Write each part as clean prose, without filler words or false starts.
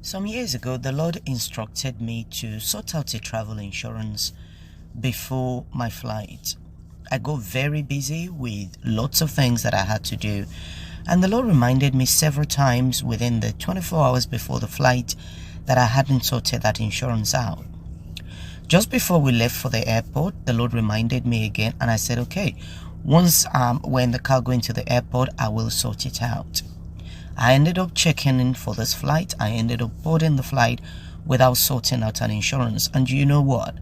Some years ago, the Lord instructed me to sort out a travel insurance before my flight. I got very busy with lots of things that I had to do, and the Lord reminded me several times within the 24 hours before the flight that I hadn't sorted that insurance out. Just before we left for the airport, the Lord reminded me again, and I said, okay, once we're in the car going to the airport, I will sort it out. I ended up checking in for this flight. I ended up boarding the flight without sorting out an insurance. And you know what?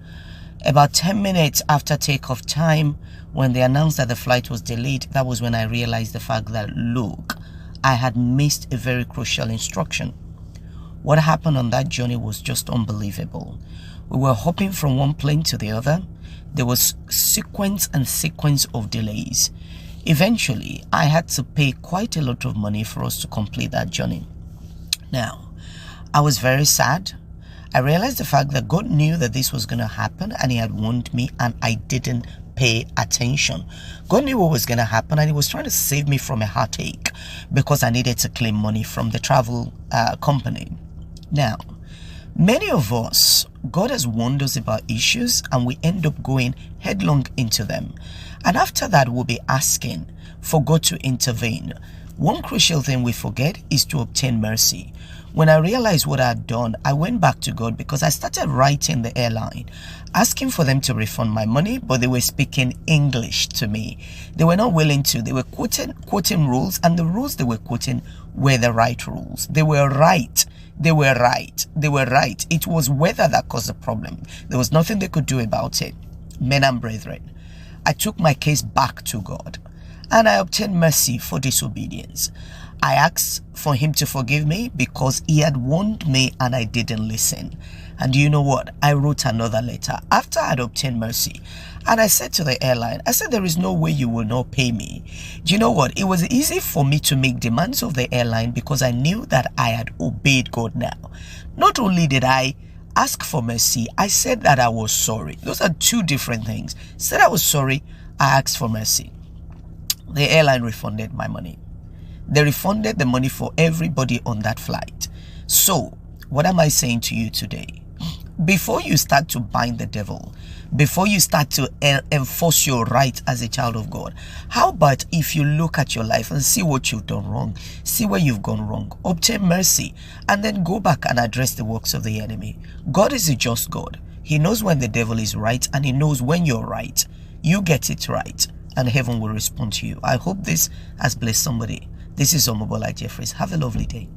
About 10 minutes after takeoff time, when they announced that the flight was delayed, that was when I realized the fact that, look, I had missed a very crucial instruction. What happened on that journey was just unbelievable. We were hopping from one plane to the other. There was sequence of delays. Eventually, I had to pay quite a lot of money for us to complete that journey. Now, I was very sad. I realized the fact that God knew that this was going to happen and He had warned me, and I didn't pay attention. God knew what was going to happen, and He was trying to save me from a heartache because I needed to claim money from the travel company. Now, many of us, God has warned us about issues and we end up going headlong into them. And after that, we'll be asking for God to intervene. One crucial thing we forget is to obtain mercy. When I realized what I had done, I went back to God because I started writing the airline, asking for them to refund my money, but they were speaking English to me. They were not willing to. They were quoting rules, and the rules they were quoting were the right rules. They were right. They were right. They were right. It was weather that caused the problem. There was nothing they could do about it. Men and brethren, I took my case back to God, and I obtained mercy for disobedience. I asked for Him to forgive me because He had warned me and I didn't listen. And you know what? I wrote another letter after I had obtained mercy. And I said to the airline, I said, there is no way you will not pay me. Do you know what? It was easy for me to make demands of the airline because I knew that I had obeyed God now. Not only did I ask for mercy, I said that I was sorry. Those are two different things. Said I was sorry, I asked for mercy. The airline refunded my money. They refunded the money for everybody on that flight. So, what am I saying to you today? Before you start to bind the devil, before you start to enforce your right as a child of God, how about if you look at your life and see what you've done wrong, see where you've gone wrong, obtain mercy, and then go back and address the works of the enemy. God is a just God. He knows when the devil is right, and He knows when you're right. You get it right, and heaven will respond to you. I hope this has blessed somebody. This is Omobola Jeffries. Have a lovely day.